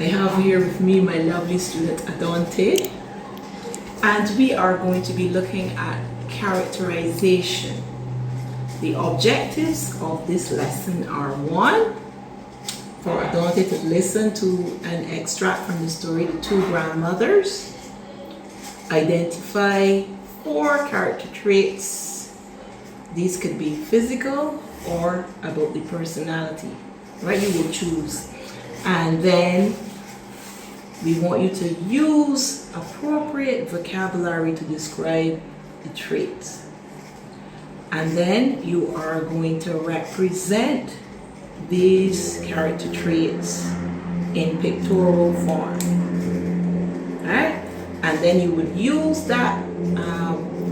I have here with me my lovely student Adante, and we are going to be looking at characterization. The objectives of this lesson are: one, for Adante to listen to an extract from the story The Two Grandmothers, identify 4 character traits. These could be physical or about the personality, right? You will choose. And then we want you to use appropriate vocabulary to describe the traits. And then you are going to represent these character traits in pictorial form. Alright? And then you would use that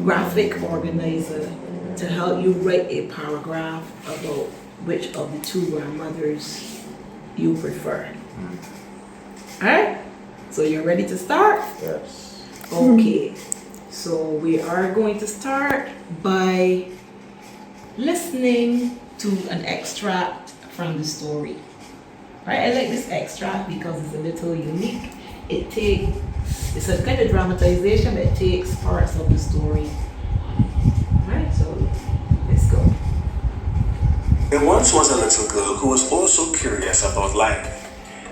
graphic organizer to help you write a paragraph about which of the 2 grandmothers you prefer. Alright? So you're ready to start? Yes. Okay. So we are going to start by listening to an extract from the story. Right? I like this extract because it's a little unique. It's a kind of dramatization that takes parts of the story. Right? So let's go. There once was a little girl who was also curious about life.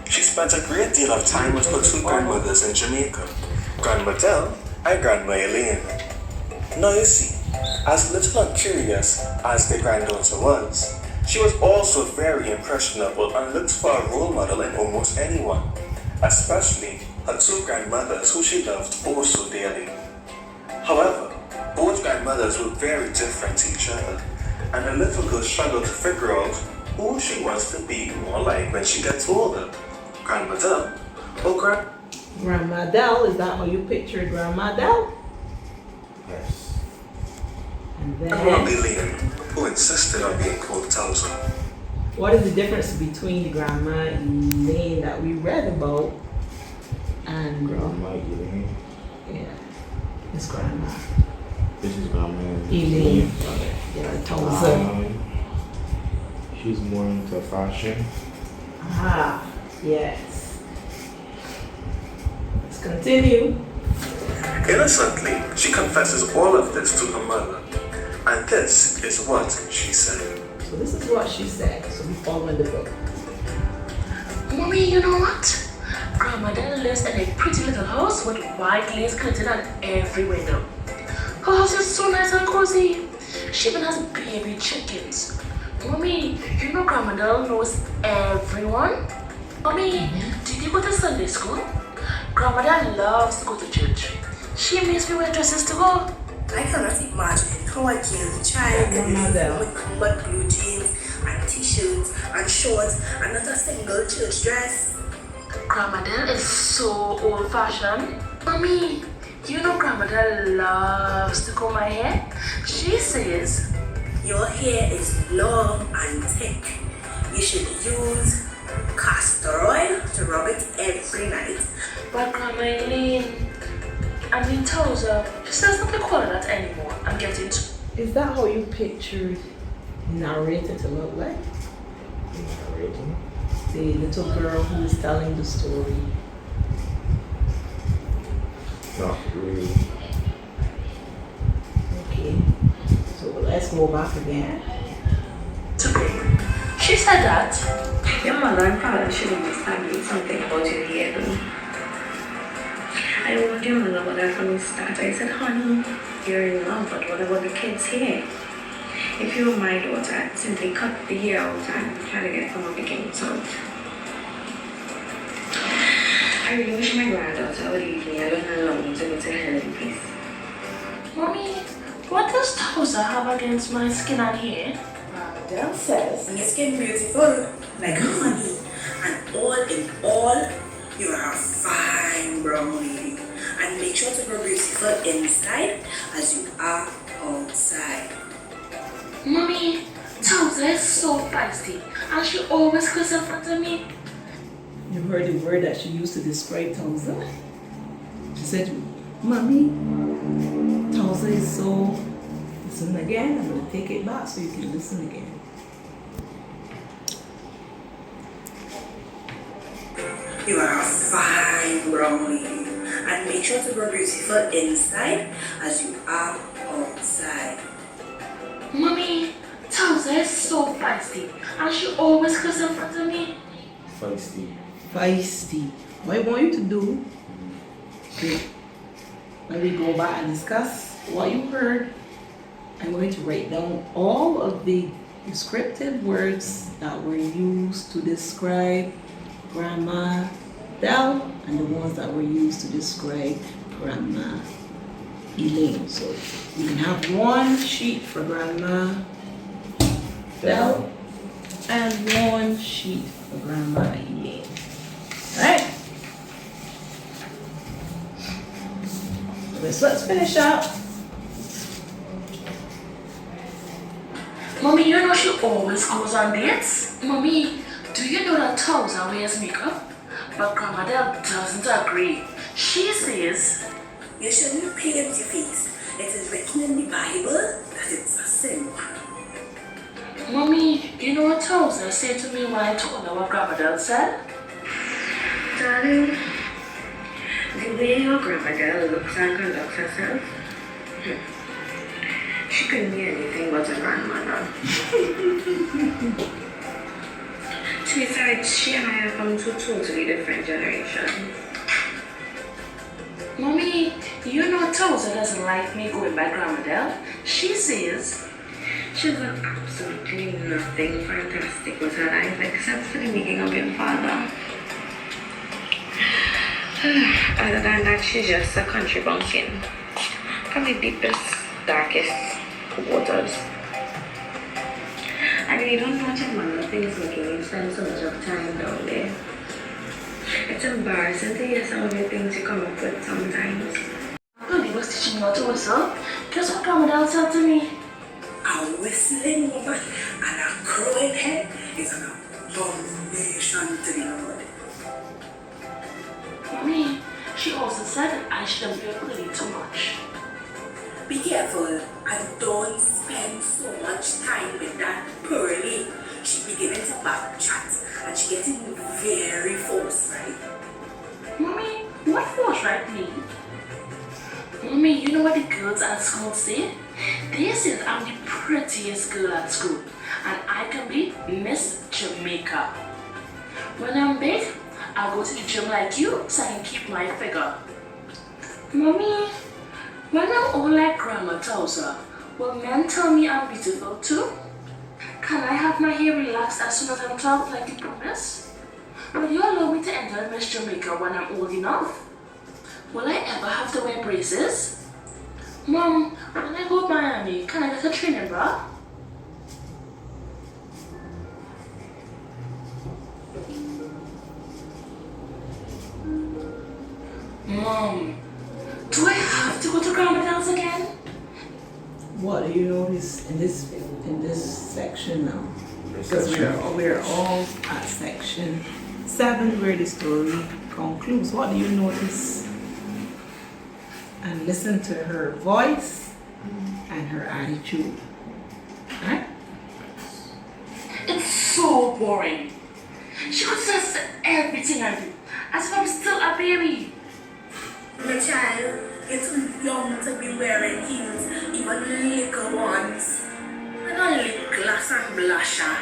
She spent a great deal of time with her 2 grandmothers in Jamaica, Grandma Dell and Grandma Elaine. Now you see, as little and curious as the granddaughter was, she was also very impressionable and looked for a role model in almost anyone, especially her 2 grandmothers who she loved oh so dearly. However, both grandmothers were very different to each other, and the little girl struggled to figure out who she wants to be more like when she gets older. Grandma Dell or Grandma Dell, is that how you picture Grandma Dell? Yes. And Grandma then, Elaine, who insisted on being called Towser. what is the difference between the Grandma Elaine that we read about and Grandma Elaine. yeah, this Grandma This is Grandma Elaine? Yeah, Towser. She's more into fashion. Ah, yes. Let's continue. Innocently, she confesses all of this to her mother, and this is what she said. So this is what she said. So we follow in the book. Mommy, you know what? Grandma Dell lives in a pretty little house with white lace curtain on every window. Her house is so nice and cozy. She even has baby chickens. Mommy, you know Grandma Dell knows everyone? Mommy, did you go to Sunday school? Grandma Dell loves to go to church. She makes me wear dresses to go. I cannot imagine how a young child can be with combat blue jeans and t-shirts and shorts and not a single church dress. Grandma Dell is so old-fashioned. Mommy, you know Grandma Dell loves to comb my hair. She says, Your hair is long and thick. You should use castor oil to rub it every night. but Grandma Elaine, Towser, she says not to call her that anymore. I'm getting too. Is that how you pictured the narrator to look like? Narrating. The little girl who is telling the story. Not really. Okay. So let's go back again. To bring. She said that. Your mother and father should understand you something about your hair, though. I told your mother about that from the start. I said, honey, you're in love, but what about the kids' hair? If you were my daughter, I'd simply cut the hair out and try to get some of the kinks out. I really wish my granddaughter would leave me alone to go to hell in peace. Mommy, what does Towser have against my skin and hair? Grandma Dell says your skin beautiful like honey, and all in all, you are a fine brown lady. And make sure to grow beautiful inside as you are outside. Mommy, Towser is so feisty and she always cuss in front of me. You heard the word that she used to describe Towser? She said, Mommy, Towser is so... Listen again. I'm going to take it back so you can listen again. You are a fine brown lady. And make sure to grow beautiful inside as you are outside. Mommy, Towser is so feisty, and she always cuss in front of me. Feisty. Feisty. What I want you to do, okay, when we go back and discuss what you heard, I'm going to write down all of the descriptive words that were used to describe Grandma Dell and the ones that were used to describe Grandma Elaine. So you can have one sheet for Grandma Dell and one sheet for Grandma Elaine. Alright? So let's finish up. Mommy, you know she always goes on dates. Mommy, do you know that Towser wears makeup? But Grandma Dell doesn't agree. She says, You shouldn't paint your face. It is written in the Bible that it's a sin. Mommy, you know what Towser said to me when I told her what Grandma Dell said? Darling, the way your grandmother looks and conducts herself, she couldn't be anything but a grandmother. Besides, she and I are from two totally different generations. Mommy, you know Towser doesn't like me going by Grandma Dell. She says, She's done absolutely nothing fantastic with her life except for the making of your father. Other than that, she's just a country bumpkin from the deepest, darkest waters. I really don't know much of one of the things making you spend so much of time down there. It's embarrassing to hear some of the things you come up with sometimes. Mommy was teaching me how to whistle. Guess what Grandma Dell said to me? A whistling woman and a crowing head is an abomination to the Lord. Mommy, she also said that I shouldn't be really too much. Be careful and don't spend so much time with that Pearly. She beginning to back chat and she getting very forthright. Mommy, what force right me? Mommy, you know what the girls at school say? They say that I'm the prettiest girl at school and I can be Miss Jamaica. When I'm big, I'll go to the gym like you so I can keep my figure. Mommy, when I'm old like Grandma Towser, will men tell me I'm beautiful too? Can I have my hair relaxed as soon as I'm 12 like you promised? Will you allow me to enter Miss Jamaica when I'm old enough? Will I ever have to wear braces? Mom, when I go to Miami, can I get a training bra? Mom, do I have to go to Grandma Dell's again? What do you notice in this section now? Because we're all at section 7 where the story concludes. What do you notice? And listen to her voice and her attitude. Right? It's so boring. She could just everything I do, as if I'm still a baby. My child, you're too young to be wearing heels, even little ones. And only glass and blusher.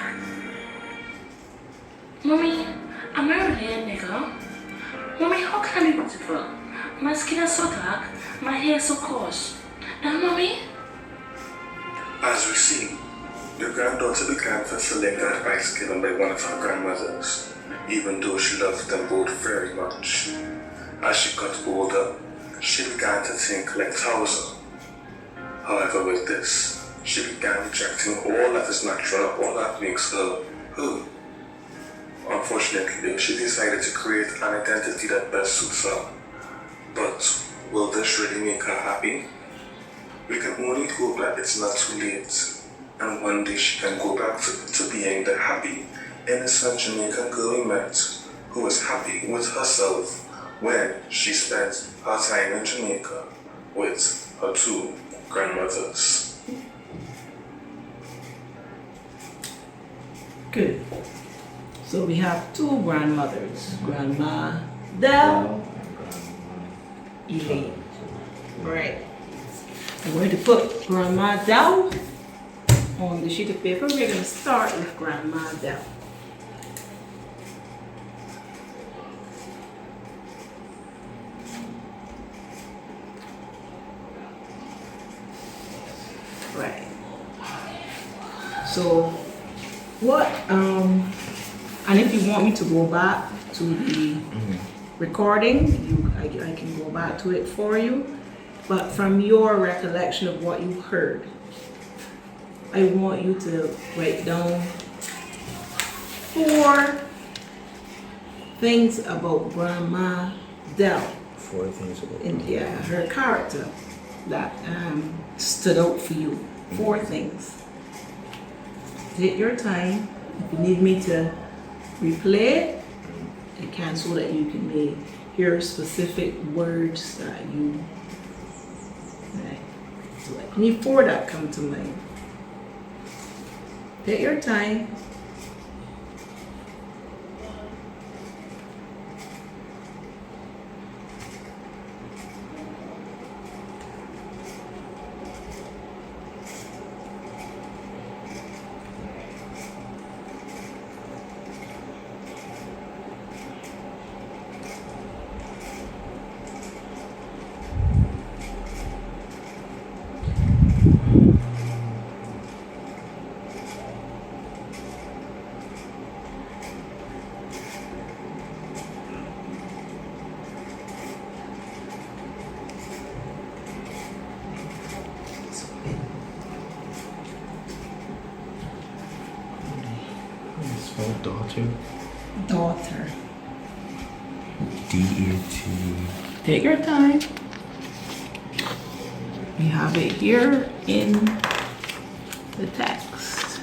Mommy, am I really a nigger? Mommy, how can I be beautiful? My skin is so dark, my hair is so coarse. And Mommy? As we see, the granddaughter began fulfilling the advice given by one of her grandmothers, even though she loved them both very much. As she got older, she began to think like Towser. However, with this, she began rejecting all that is natural, all that makes her her. Unfortunately, she decided to create an identity that best suits her. But will this really make her happy? We can only hope that it's not too late, and one day she can go back to being the happy, innocent Jamaican girl we met, who was happy with herself when she spent her time in Jamaica with her two grandmothers. Good. So we have two grandmothers, Grandma Del, Elaine. Right. I'm going to put Grandma Del on the sheet of paper. We're going to start with Grandma Del. Right. So what and if you want me to go back to the recording, I can go back to it for you. But from your recollection of what you heard, I want you to write down 4 things about Grandma Del. 4 things about And yeah, her character that stood out for you. 4 things. Take your time. If you need me to replay it, I can, so that you can hear specific words that you. Right. So I need 4 that come to mind. Take your time. Spell daughter. Daughter. D-E-T. Take your time. We have it here in the text.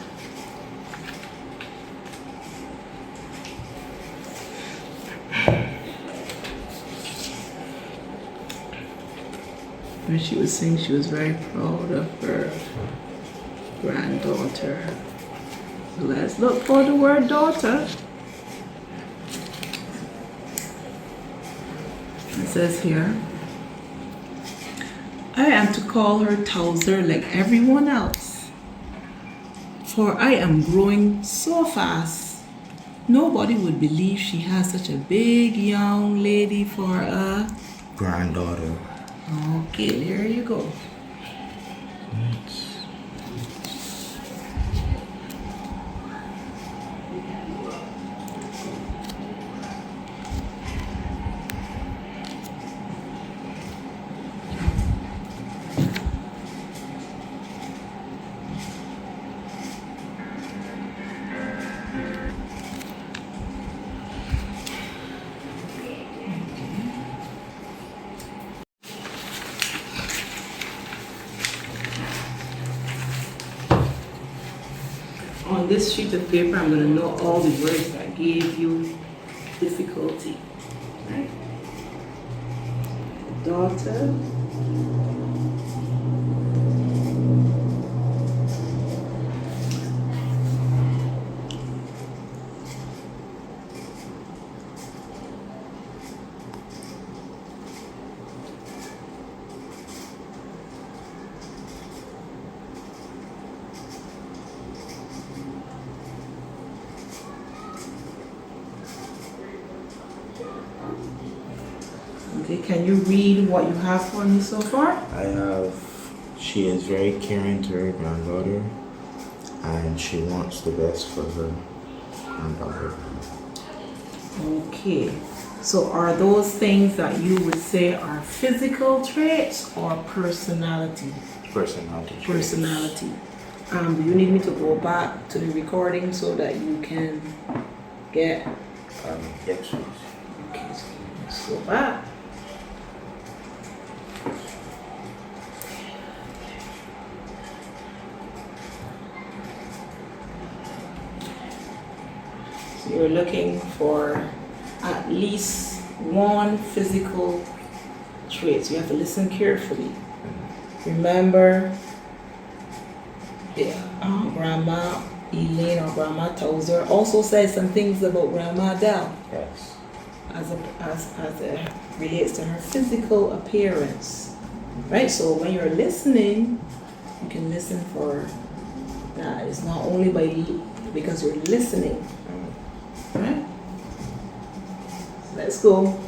When she was saying she was very proud of her granddaughter. So let's look for the word daughter. It says here, I am to call her Towser like everyone else, for I am growing so fast. Nobody would believe she has such a big young lady for a Granddaughter. Okay, there you go. On this sheet of paper, I'm going to note all the words that gave you difficulty. Right? Daughter. Okay, can you read what you have for me so far? I have, she is very caring to her granddaughter, and she wants the best for her granddaughter. Okay, so are those things that you would say are physical traits or personality? Personality. traits. Personality. Do you need me to go back to the recording so that you can get? Yes, please. Okay, so let's go back. So you're looking for at least one physical trait. So you have to listen carefully. Remember, Grandma Elaine or Grandma Towser also said some things about Grandma Dell Yes. as it relates to her physical appearance. Right? So when you're listening, you can listen for that. It's not only because you're listening. Right? Let's go.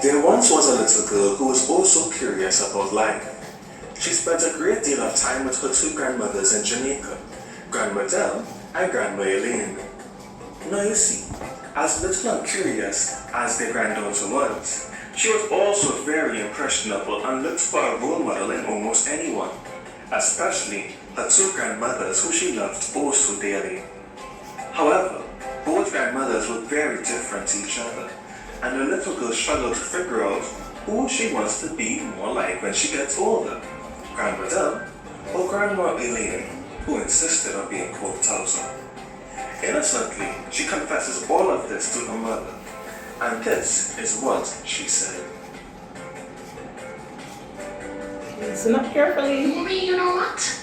There once was a little girl who was also curious about life. She spent a great deal of time with her two grandmothers in Jamaica, Grandma Dell and Grandma Elaine. Now you see, as little and curious as their granddaughter was, she was also very impressionable and looked for a role model in almost anyone, especially her two grandmothers who she loved oh so dearly. However, both grandmothers were very different to each other, and the little girl struggled to figure out who she wants to be more like when she gets older, Grandma Dell or Grandma Elaine, who insisted on being called Towser. Innocently, she confesses all of this to her mother, and this is what she said. Listen up carefully. Mommy, you know what?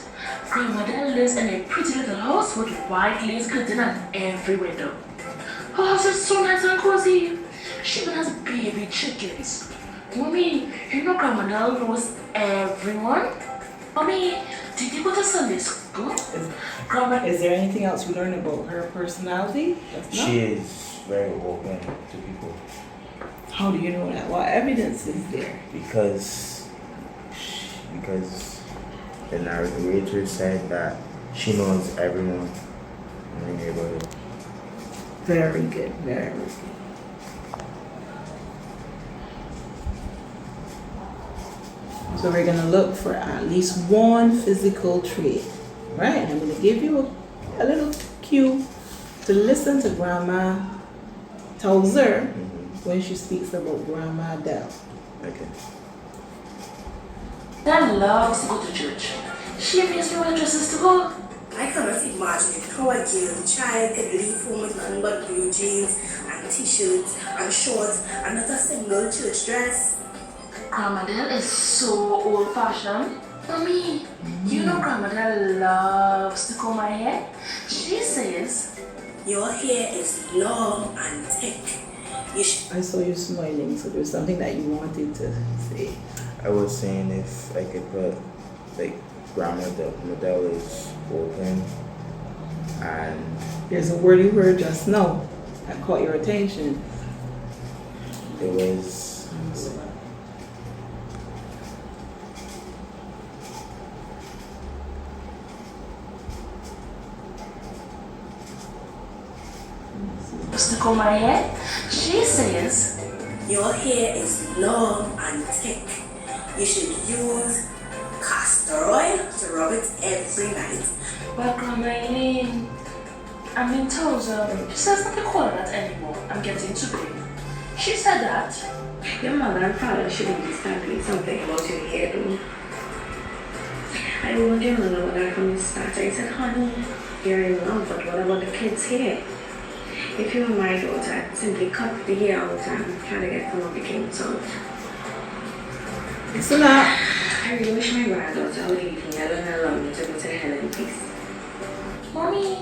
Grandma Dell lives in a pretty little house with white glazed curtain at every window. Her house is so nice and cozy. She even has baby chickens. Mommy, you know Grandma Dell knows everyone? Mommy, did you go to Sunday school? Grandma, Is there anything else we learned about her personality? That's not. She is very open to people How do you know that? What evidence is there? because the narrator said that she knows everyone in the neighborhood. Very good, very good. So we're gonna look for at least one physical trait, right? I'm gonna give you a little cue to listen to Grandma Towser when she speaks about Grandma Dell. Okay. Dad loves to go to church. She makes me wear dresses to go. I cannot imagine how a young child could leave home with nothing but blue jeans and t-shirts and shorts and not a single church dress. Grandma Dell is so old-fashioned. Mommy, you know Grandma Dell loves to comb my hair. She says, Your hair is long and thick. You should I saw you smiling, so there's something that you wanted to say. I was saying if I could put like Grandma Dell is open and There's a word you heard just now that caught your attention. it was loves to comb my hair. She says, Your hair is long and thick. You should use castor oil to rub it every night. well, Grandma Eileen, I'm in Towser. She says not to call her that anymore. I'm getting too big. She said that. Your mother and father shouldn't be studying something about your hair, though. I warned your mother about that from the start. I said, honey, you're in love, but what about the kids' hair? If you were my daughter, I'd simply cut the hair out and try to get some of the kinks out. Listen up. I really wish my granddaughter would leave me alone and allow me to go to hell in peace. Mommy,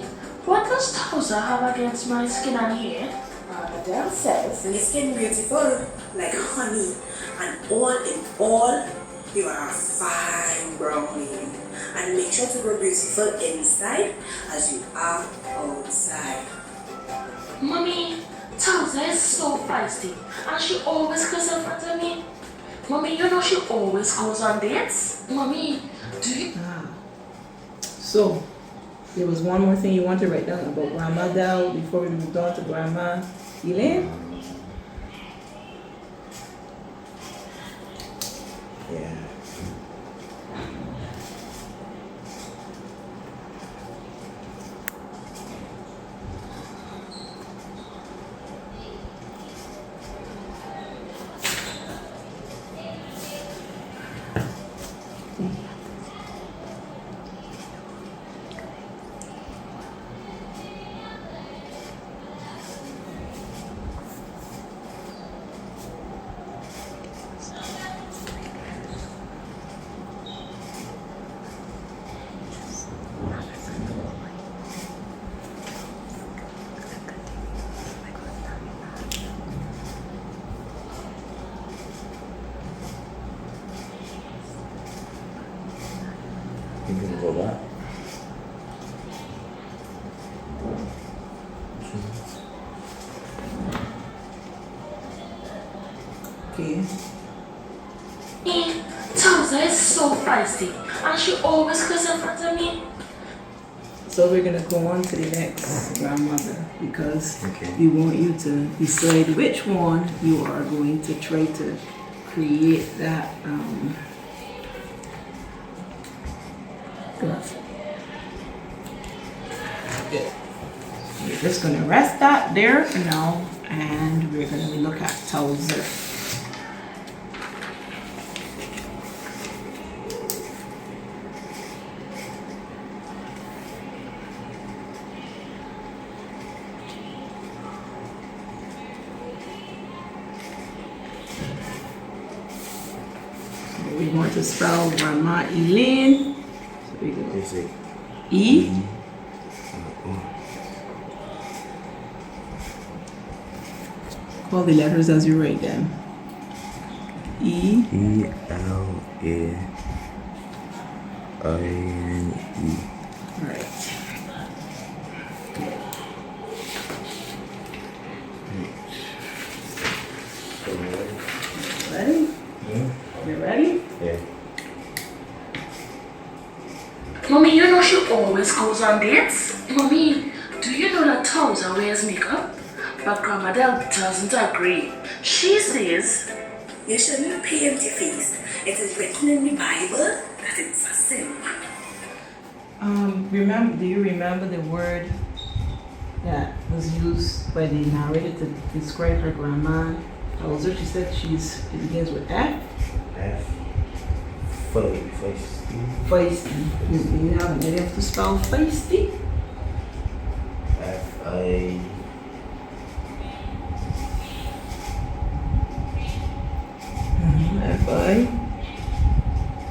what does Towser have against my skin and hair? Grandma Dell says your skin beautiful like honey, and all in all, you are a fine brown lady. And make sure to grow beautiful inside as you are outside. Mommy, Towser is so feisty and she always curses in front of me. Mommy, you know she always goes on dates. Mommy, do you? So, there was one more thing you want to write down about Grandma Dell before we moved on to Grandma Elaine? yeah. Go back. Okay. Towser is so feisty, and she always cuss in front of me. So we're gonna go on to the next grandmother because Okay. we want you to decide which one you are going to try to create that good. We're just gonna rest that there for now, and we're gonna look at Towser. We want to spell Grandma Elaine. So we go Is it E. Call the letters as you write them. E. E-L-A-I-N-E. Right. Ready? You ready? Yeah. Mommy, you know she always goes on dates. Mommy, do you know that Towser wears makeup? But Grandma Del doesn't agree. She says, You shouldn't paint your face. It is written in the Bible that it's a sin. Do you remember the word that was used by the narrator to describe her grandma? Also, she said it begins with F. F. Feisty. Feisty. You have an idea to spell feisty? F-I. F-I.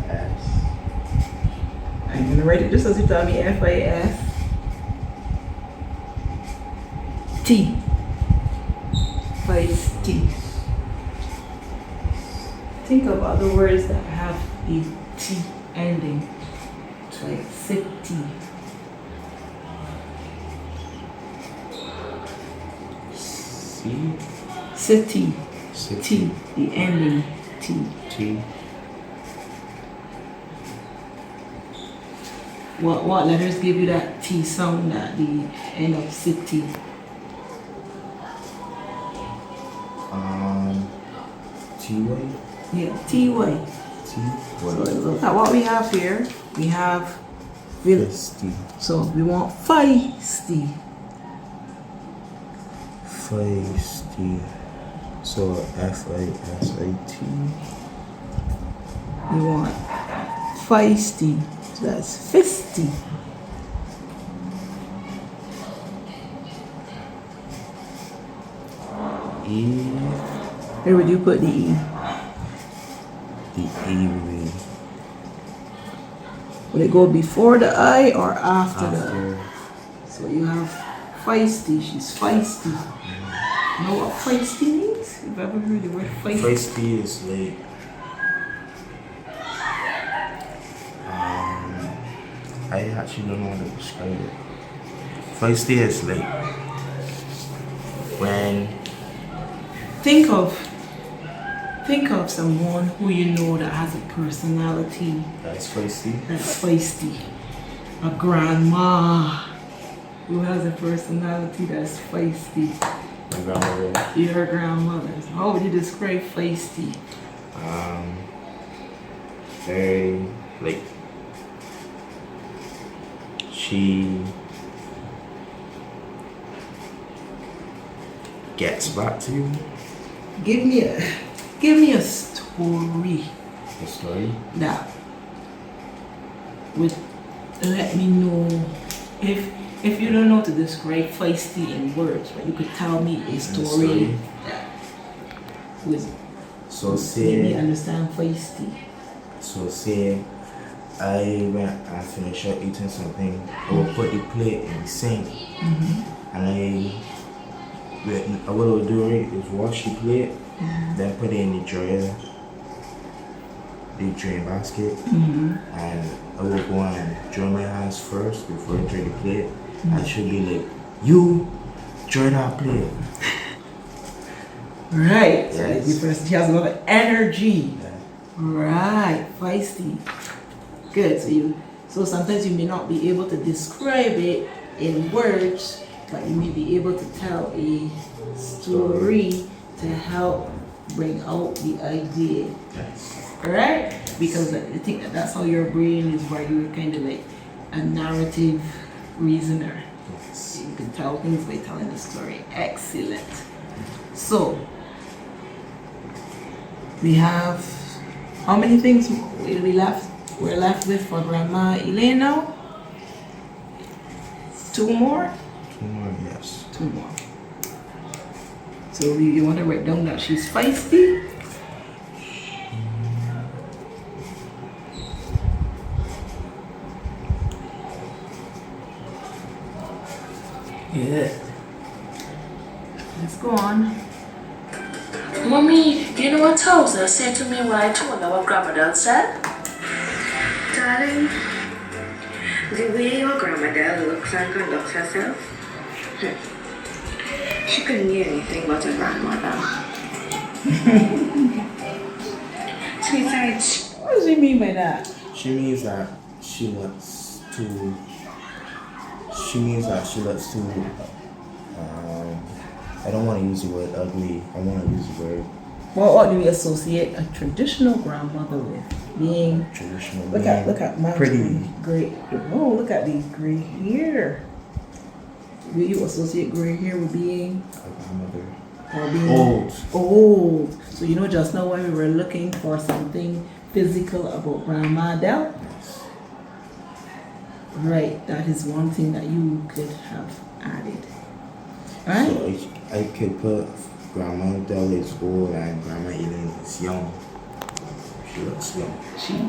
S. I'm gonna write it just as you tell me. F-I-S. T. Feisty. Think of other words that have a T ending. Like city. C. City. City. T. The ending. T. T. What letters give you that T sound at the end of city? T-Y. Yeah, T-Y. T. So look at what we have here. We have really, Feisty. so we want feisty. Feisty. So F-I-S-I-T. We want feisty. So that's fisty. E. Where would you put the E? The E will be Would it go before the I or after the I? after. So you have feisty. She's feisty. You know what feisty means? You've ever heard the word feisty? Feisty is like I actually don't know how to describe it. Feisty is like when Think of someone who you know that has a personality that's feisty. that's feisty. A grandma who has a personality that's feisty. My grandmother. Your grandmother. So how would you describe feisty? Very like she gets back to you. Give me a story The story. that would let me know if you don't know to describe feisty in words, but you could tell me a story story. that would So make me say understand feisty. I went and finished up eating something. I will put the plate in the sink, and what I would do right is wash the plate, then put it in the dryer, the drain basket, and I will go and join my hands first before I try to play it. And she'll be like, "You join that plate." Right. Yes. Because she has a lot of energy. Right. Feisty. Good. So sometimes you may not be able to describe it in words, but you may be able to tell a story to help bring out the idea. Yes. Right? Because I think that's how your brain is wired. You're kind of like a narrative reasoner. Yes. You can tell things by telling a story. Excellent. So we have how many things we left? We're left with for Grandma Elaine now. 2 more. 2 more, yes. 2 more. So you want to write down that she's feisty. Good. Let's go on. Mommy, you know what Towser said to me when I told her what Grandma said? Darling, the way your grandmother looks and conducts herself, she couldn't be anything but a grandmother. Sweetheart, What does she mean by that? She means that she wants to. She means that she likes to. I don't want to use the word ugly. I want to use the word Well, what do we associate a traditional grandmother with? Being traditional. look at my pretty. gray. Oh, look at the gray hair. Do you associate gray hair with being A grandmother. or being Old. old? So you know, just now when we were looking for something physical about Grandma Del, Yes. right? That is one thing that you could have added. Right? So I could put Grandma Del is old and Grandma Elaine is young. She looks young.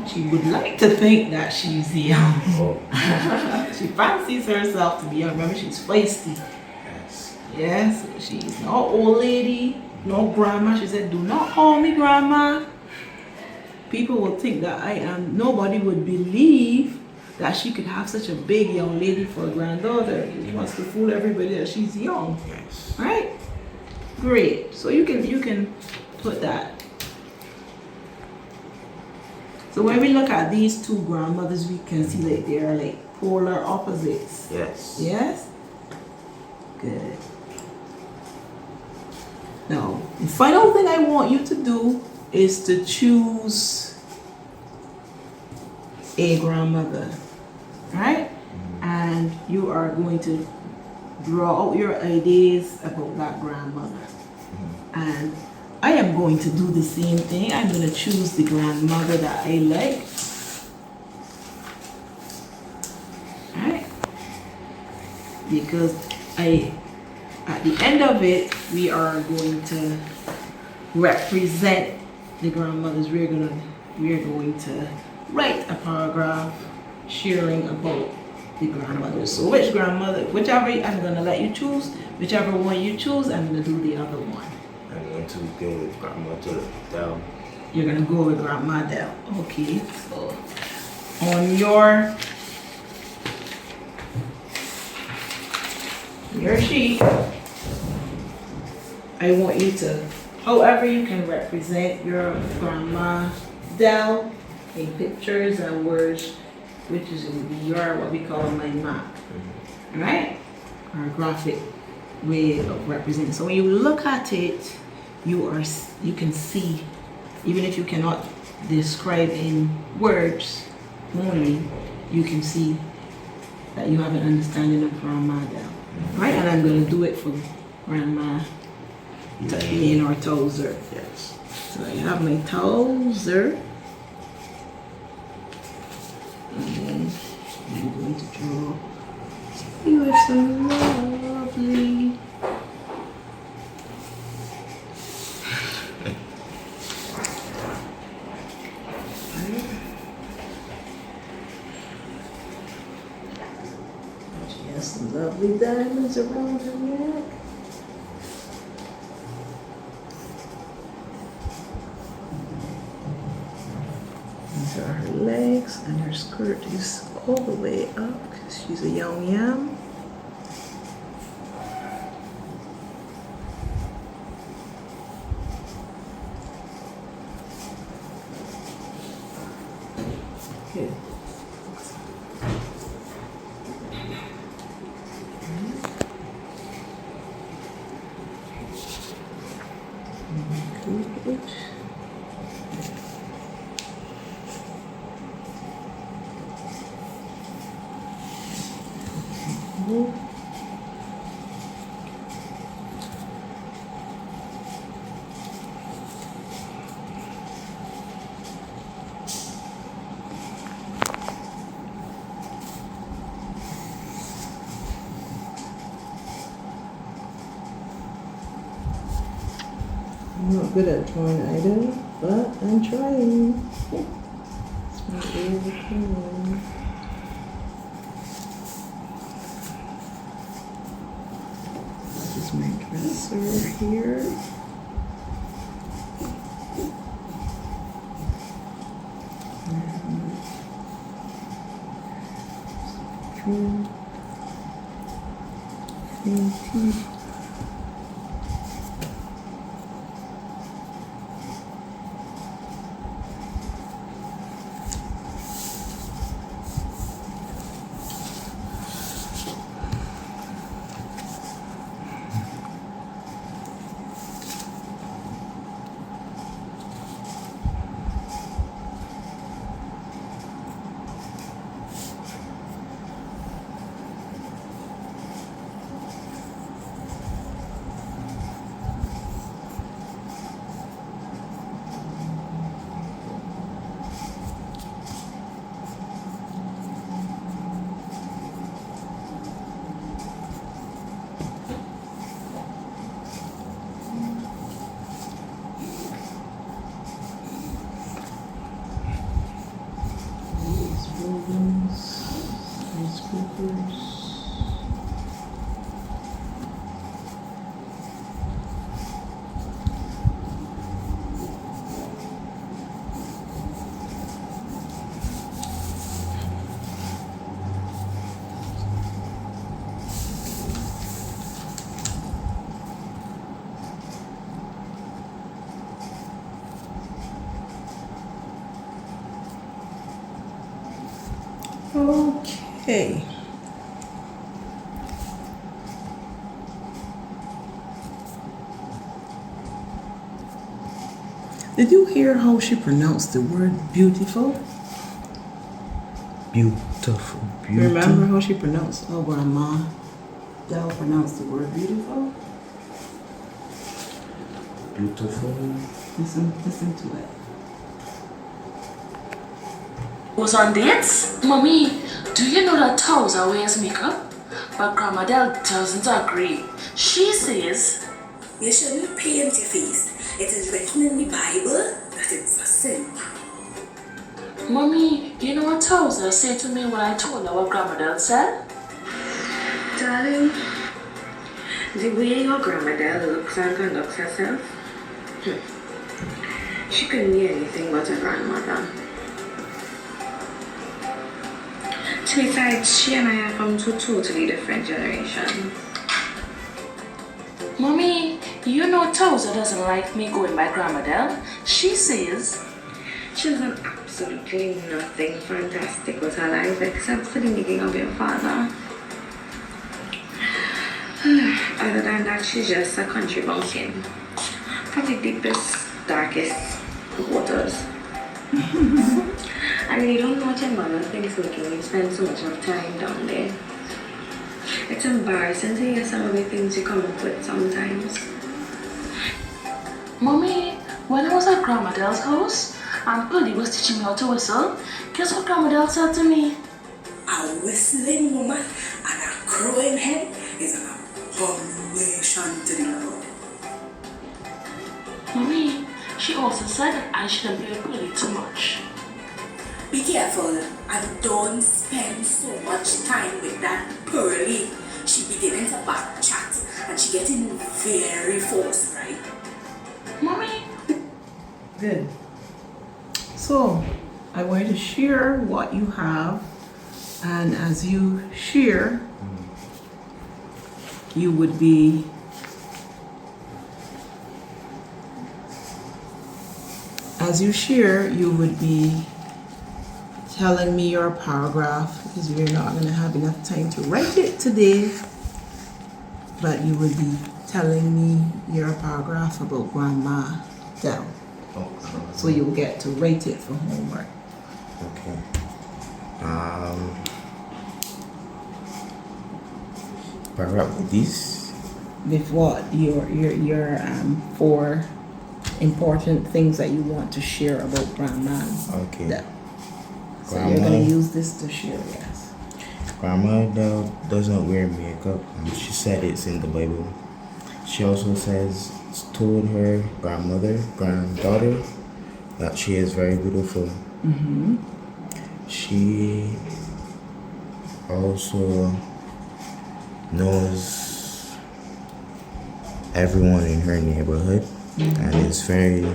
She would like to think that she's young. Oh. She fancies herself to be young. Remember, she's feisty. Yes. Yes, she's no old lady, no grandma. She said, "Do not call me grandma." People will think that I am. Nobody would believe that she could have such a big young lady for a granddaughter. She wants to fool everybody that she's young, Yes. right? Great. So you can put that. So when we look at these 2 grandmothers, we can see that they are like polar opposites. Yes. Yes? Good. Now, the final thing I want you to do is to choose a grandmother, right? And you are going to draw out your ideas about that grandmother. And I am going to do the same thing. I'm going to choose the grandmother that I like. Right? Because at the end of it, we are going to represent the grandmothers. We're going to write a paragraph sharing about the grandmothers. So whichever I'm going to let you choose, whichever one you choose, I'm going to do the other one. I'm going to go with Grandma Del. You're going to go with Grandma Del. Okay, so on your sheet, I want you to, however you can represent your Grandma Del in pictures and words, which is going to be your, what we call my map, right? Or graphic way of representing. So when you look at it, you can see, even if you cannot describe in words only, you can see that you have an understanding of Grandma Del, right? And I'm going to do it for Grandma Elaine or Towser. Yes. So I have my Towser, and then I'm going to draw you with some lovely. She has some lovely diamonds around her neck. skirt is all the way up because she's a young yam. Okay. Good. I'm not good at drawing either, but I'm trying. It's my way of drawing. This is my dresser here. Okay. Did you hear how she pronounced the word beautiful? Beautiful. Remember how she pronounced? Oh, Grandma Del pronounced the word beautiful. Beautiful. Listen to it. Was on dates? Mommy, do you know that Towser wears makeup? But Grandma Del doesn't agree. She says, You shouldn't paint your face. It is written in the Bible that it's a sin. Mommy, you know what Towser said to me when I told her what Grandma Del said? Darling, the way your grandmother looks and conducts herself, she couldn't be anything but a grandmother. Besides, she and I are from two totally different generations. Mommy, you know Towser doesn't like me going by Grandma Del. She says, She's done absolutely nothing fantastic with her life except for the making of your father. Other than that, she's just a country bumpkin from the deepest, darkest waters. I really don't know what your mother thinks making you spend so much of time down there. It's embarrassing to hear some of the things you come up with sometimes. Mommy, when I was at Grandma Del's house, Aunt Purdy was teaching me how to whistle. Guess what Grandma Del said to me? A whistling woman and a crowing head is an abomination to the Lord. Mommy, she also said that I shouldn't play with Purdy too much. Be careful and don't spend so much time with that Pearly. She beginning to back chat and she getting very forthright. Mommy, Good. So, I want you to share what you have, and as you share, you would be telling me your paragraph, because we're not going to have enough time to write it today, but you would be telling me your paragraph about Grandma Dell. So you'll get to write it for homework. Okay. Paragraph with this. With what? Your 4 important things that you want to share about Grandma Okay. Dell. So you're going to use this to share, yes. Grandma Dell doesn't wear makeup. She said it's in the Bible. She also says it's told her granddaughter, that she is very beautiful. Mm-hmm. She also knows everyone in her neighborhood, and is very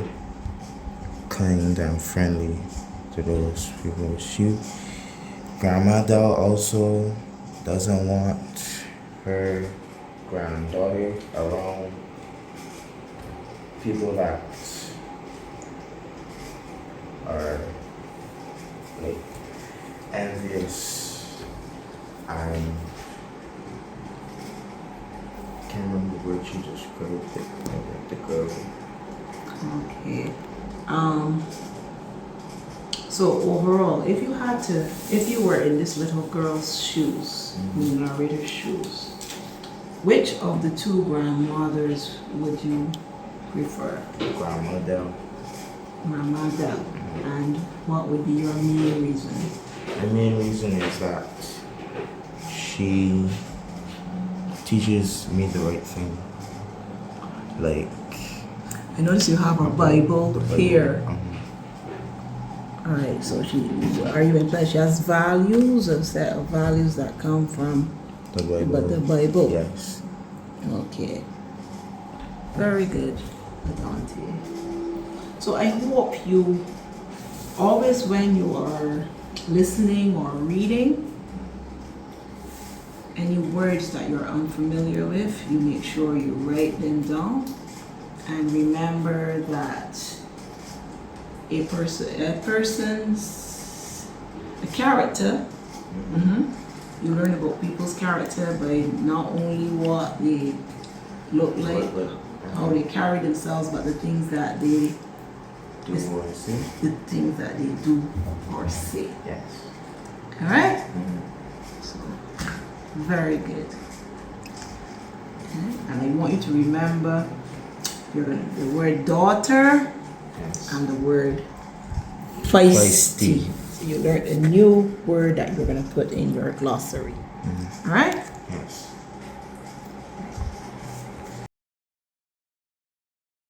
kind and friendly to those people. Grandma Dell also doesn't want her granddaughter around people that are like envious and can't remember the word she described it, the girl. Okay. So overall, if you were in this little girl's shoes, the narrator's shoes, which of the 2 grandmothers would you prefer? Grandma Dell. Grandma Dell. And what would be your main reason? The main reason is that she teaches me the right thing. Like, I notice you have a Bible the Bible. here. Alright, so are you implying she has values, a set of values that come from The Bible. the Bible? Yes. Okay. Very good, Adante. So I hope you always, when you are listening or reading, any words that you're unfamiliar with, you make sure you write them down, and remember that a character, you learn about people's character by not only what they look like, how they carry themselves, but the things that they Do you want to see? the things that they do or say. Yes. All right? So, very good. Okay. And I want you to remember the word daughter Yes. and the word feisty. Feisty. So you learned a new word that you're going to put in your glossary. All right? Yes.